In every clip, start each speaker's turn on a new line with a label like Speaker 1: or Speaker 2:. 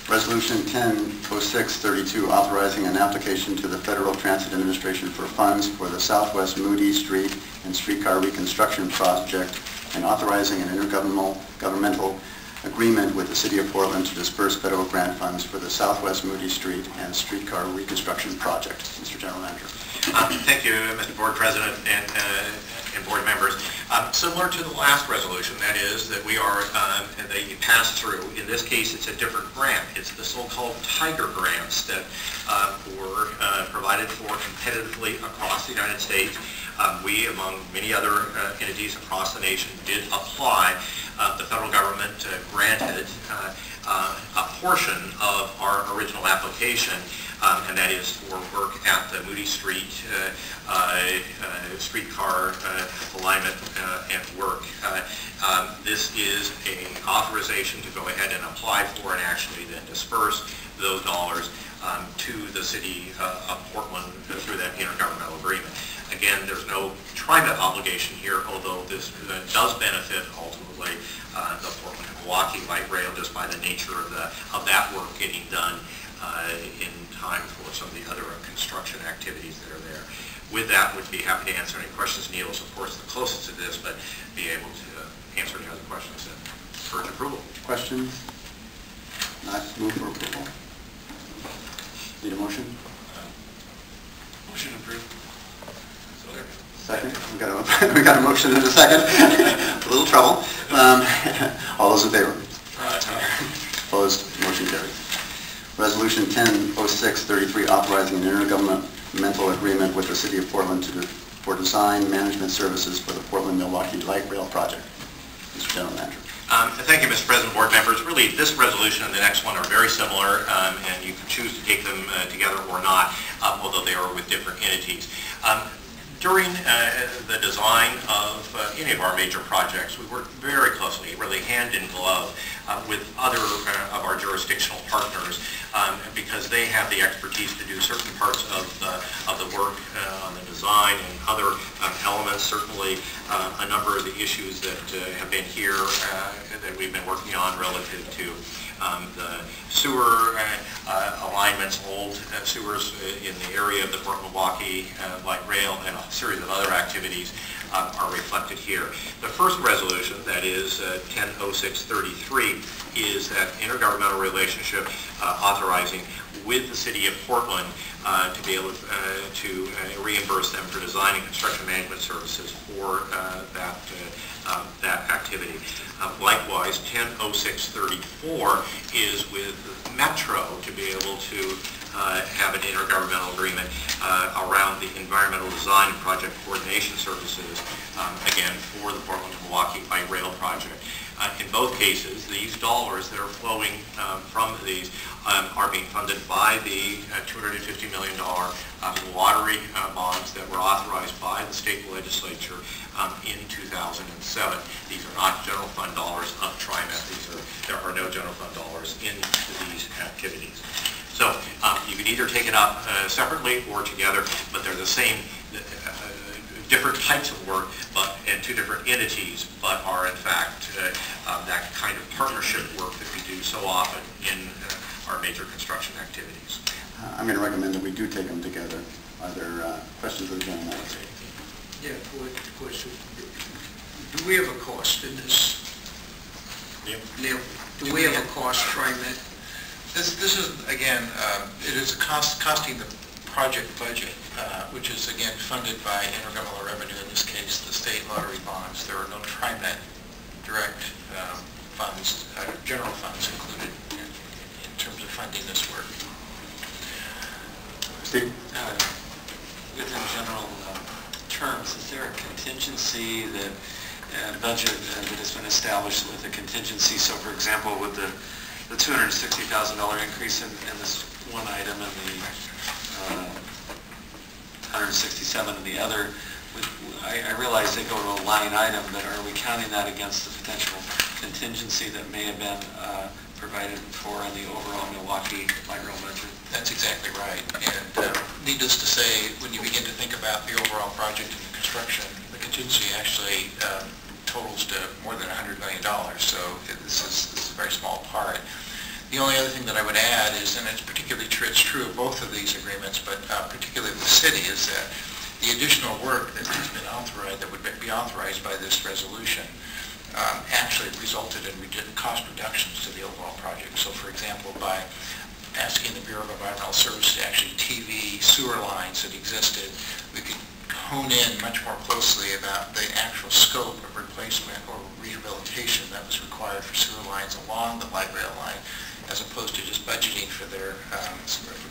Speaker 1: Resolution 100632, authorizing an application to the Federal Transit Administration for funds for the Southwest Moody Street and Streetcar Reconstruction Project, and authorizing an intergovernmental agreement with the City of Portland to disperse federal grant funds for the Southwest Moody Street and Streetcar Reconstruction Project. Mr. General Manager.
Speaker 2: Thank you, Mr. Board President and board members. Similar to the last resolution, that is that we are, they pass through. In this case, it's a different grant. It's the so-called Tiger grants that were provided for competitively across the United States. We, among many other entities across the nation, did apply. The federal government granted a portion of our original application, and that is for work at the Moody Street streetcar alignment and work. This is an authorization to go ahead and apply for and actually then disperse those dollars to the City of Portland through that intergovernmental agreement. Again, there's no TriMet obligation here, although this does benefit ultimately the Portland to Milwaukee light rail just by the nature of that work getting done in time for some of the other construction activities that are there. With that, would be happy to answer any questions. Neil is, of course, the closest to this, but be able to answer any other questions that urge approval.
Speaker 1: Questions? Not move for approval. Need a motion?
Speaker 2: Motion approved.
Speaker 1: Second. We got a motion and a second. A little trouble. All those in favor? Opposed? Motion carries. Resolution 100633, authorizing an intergovernmental agreement with the City of Portland for design management services for the Portland-Milwaukee Light Rail Project. Mr. General Manager.
Speaker 2: Thank you, Mr. President, board members. Really, this resolution and the next one are very similar, and you can choose to take them together or not, although they are with different entities. During the design of any of our major projects, we work very closely, really hand in glove, with other of our jurisdictional partners because they have the expertise to do certain parts of the work on the design and other elements. Certainly, a number of the issues that have been here that we've been working on relative to the sewer alignments, old sewers in the area of the Portland-Milwaukee light rail, and a series of other activities are reflected here. The first resolution, that is 100633, is that intergovernmental relationship authorizing with the City of Portland to be able to reimburse them for design and construction management services for that activity. Likewise, 100634 is with Metro to be able to have an intergovernmental agreement around the environmental design and project coordination services, again, for the Portland-Milwaukee Light Rail Project. In both cases, these dollars that are flowing from these are being funded by the $250 million lottery bonds that were authorized by the state legislature in 2007. These are not general fund dollars of TriMet. There are no general fund dollars in these activities. So you can either take it up separately or together, but they're the same, different types of work, and two different entities, but are in fact that kind of partnership work that we do so often in our major construction activities.
Speaker 1: I'm going to recommend that we do take them together. Are there questions of the general manager?
Speaker 3: Yeah, question. Do we have a cost in this?
Speaker 2: Yep.
Speaker 3: Neil, do we have a cost, TriMet?
Speaker 4: This is, again, it is costing the project budget, which is, again, funded by intergovernmental revenue, in this case, the state lottery bonds. There are no TriMet direct funds, general funds included in terms of funding this work.
Speaker 1: Steve?
Speaker 5: Within general terms, is there a contingency that budget that has been established with a contingency? So, for example, with the $260,000 increase in this one item and the $167 in the other, I realize they go to a line item, but are we counting that against the potential contingency that may have been provided for in the overall Milwaukee light rail budget?
Speaker 4: That's exactly right. And needless to say, when you begin to think about the overall project and the construction, the contingency actually totals to more than $100 million. So this is a very small part. The only other thing that I would add is, and it's true of both of these agreements, but particularly with the city, is that the additional work that has been authorized, that would be authorized by this resolution, actually resulted in cost reductions to the overall project. So, for example, by asking the Bureau of Environmental Services to actually TV sewer lines that existed, we could hone in much more closely about the actual scope of replacement or rehabilitation that was required for sewer lines along the light rail line, as opposed to just budgeting for their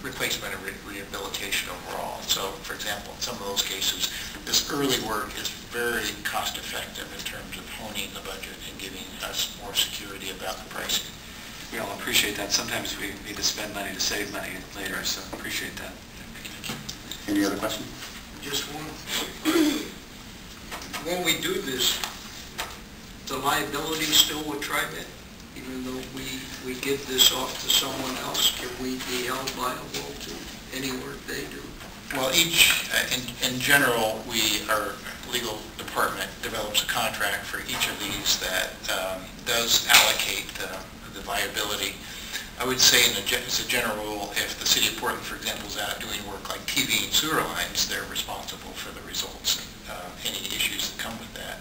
Speaker 4: replacement and rehabilitation overall. So, for example, in some of those cases, this early work is very cost effective in terms of honing the budget and giving us more security about the pricing.
Speaker 5: We all appreciate that. Sometimes we need to spend money to save money later, so appreciate that.
Speaker 1: Any other questions?
Speaker 3: Just one. When we do this, the liability still with TriMet? Even though we give this off to someone else, can we be held liable to any work they do?
Speaker 4: Well, in general, our legal department develops a contract for each of these that does allocate the liability. I would say as a general rule, if the city of Portland, for example, is out doing work like TV and sewer lines, they're responsible for the results and any issues that come with that.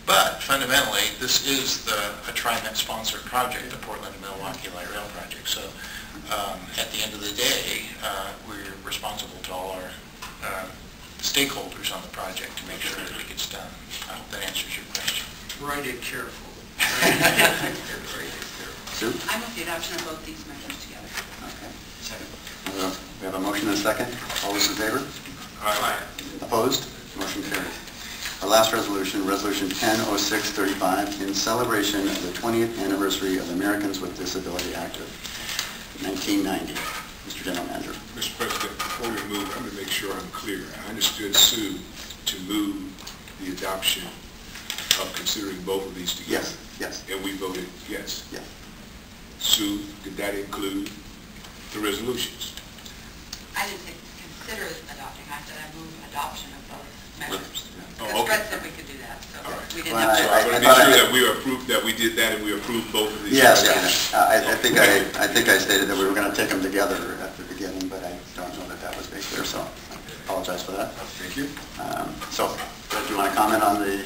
Speaker 4: But fundamentally, this is a TriMet-sponsored project, the Portland and Milwaukee Light Rail project. So at the end of the day, we're responsible to all our stakeholders on the project to make sure that it gets done. I hope that answers your question.
Speaker 3: Write it carefully.
Speaker 1: Sue?
Speaker 6: I move the adoption of both these measures together.
Speaker 1: Okay. Second. We have a motion and a second. All those in favor?
Speaker 2: Aye.
Speaker 1: Opposed? Motion carries. Our last resolution, Resolution 100635, in celebration of the 20th anniversary of the Americans with Disability Act of 1990. Mr. General Manager.
Speaker 7: Mr. President, before we move, I'm going to make sure I'm clear. I understood Sue to move the adoption of considering both of these together.
Speaker 1: Yes, yes.
Speaker 7: And we voted yes.
Speaker 1: Yes.
Speaker 7: Sue, did that include the resolutions?
Speaker 6: I didn't say consider adopting, I said I move adoption of both measures.
Speaker 7: Oh,
Speaker 6: Because
Speaker 7: okay.
Speaker 6: Fred said we could do that, so
Speaker 7: All right.
Speaker 6: we didn't
Speaker 1: Well,
Speaker 6: have
Speaker 7: So
Speaker 6: to.
Speaker 7: I want to be sure that we approved, that we did that and we approved both of these.
Speaker 1: Yes,
Speaker 7: resolutions.
Speaker 1: I think I stated that we were going to take them together at the beginning, but I don't know that that was made clear, so I apologize for that.
Speaker 7: Thank you.
Speaker 1: So, do you want to comment on the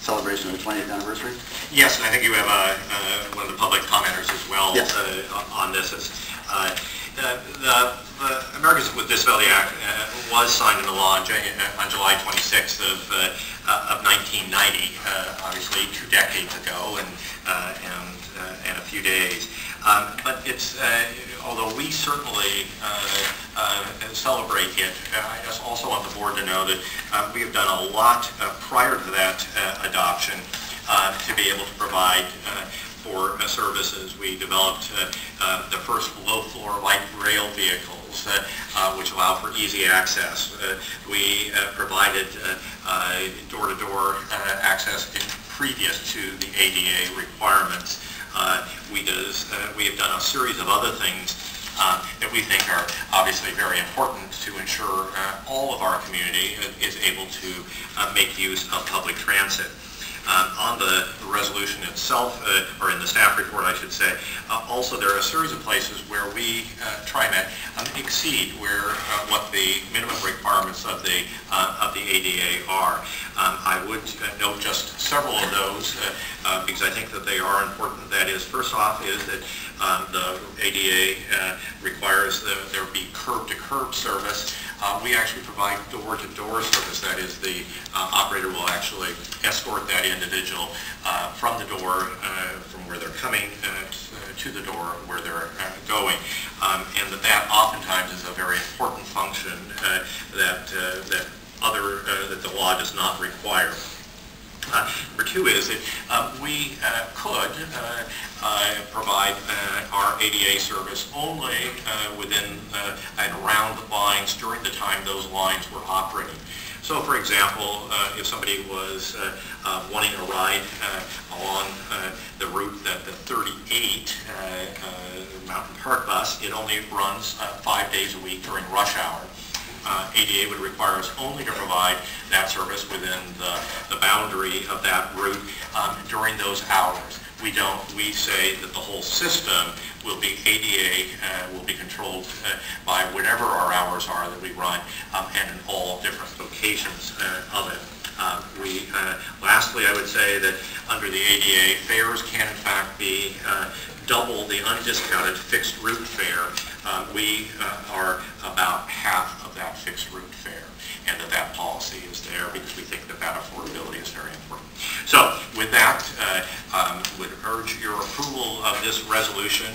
Speaker 1: celebration of the 20th anniversary?
Speaker 2: Yes, and I think you have one of the public commenters as well.
Speaker 1: Yes.
Speaker 2: On this. The Americans with Disability Act was signed into law on July 26th of 1990, obviously 2 decades ago and a few days. But it's, although we certainly celebrate it, I just also want the board to know that we have done a lot prior to that adoption to be able to provide for services. We developed the first low-floor light rail vehicles, which allow for easy access. We provided door-to-door access previous to the ADA requirements. We have done a series of other things that we think are obviously very important to ensure all of our community is able to make use of public transit. On the resolution itself, or in the staff report I should say, also there are a series of places where we, TriMet, exceed what the minimum requirements of the ADA are. I would note just several of those because I think that they are important. That is, first off, is that the ADA requires that there be curb-to-curb service. We actually provide door-to-door service. That is, the operator will actually escort that individual from the door, from where they're coming to the door where they're going. And that oftentimes is a very important function that the law does not require. Number 2 is that we could provide our ADA service only within and around lines during the time those lines were operating. So, for example, if somebody was wanting to ride along the route that the 38 Mountain Park bus, it only runs 5 days a week during rush hour. ADA would require us only to provide that service within the boundary of that route during those hours. We say that the whole system will be ADA, will be controlled by whatever our hours are that we run, and in all different locations of it. Lastly, I would say that under the ADA, fares can in fact be double the undiscounted fixed route fare. We are about half of that fixed route fare, and that policy is there because we think that affordability is very important. So with that, would urge your approval of this resolution.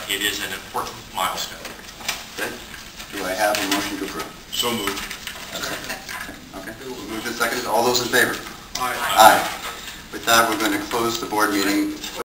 Speaker 2: It is an important milestone.
Speaker 1: Good. Do I have a motion to approve?
Speaker 7: So moved.
Speaker 1: Okay. Moved and seconded. All those in favor?
Speaker 3: Aye.
Speaker 1: Aye. With that, we're going to close the board meeting.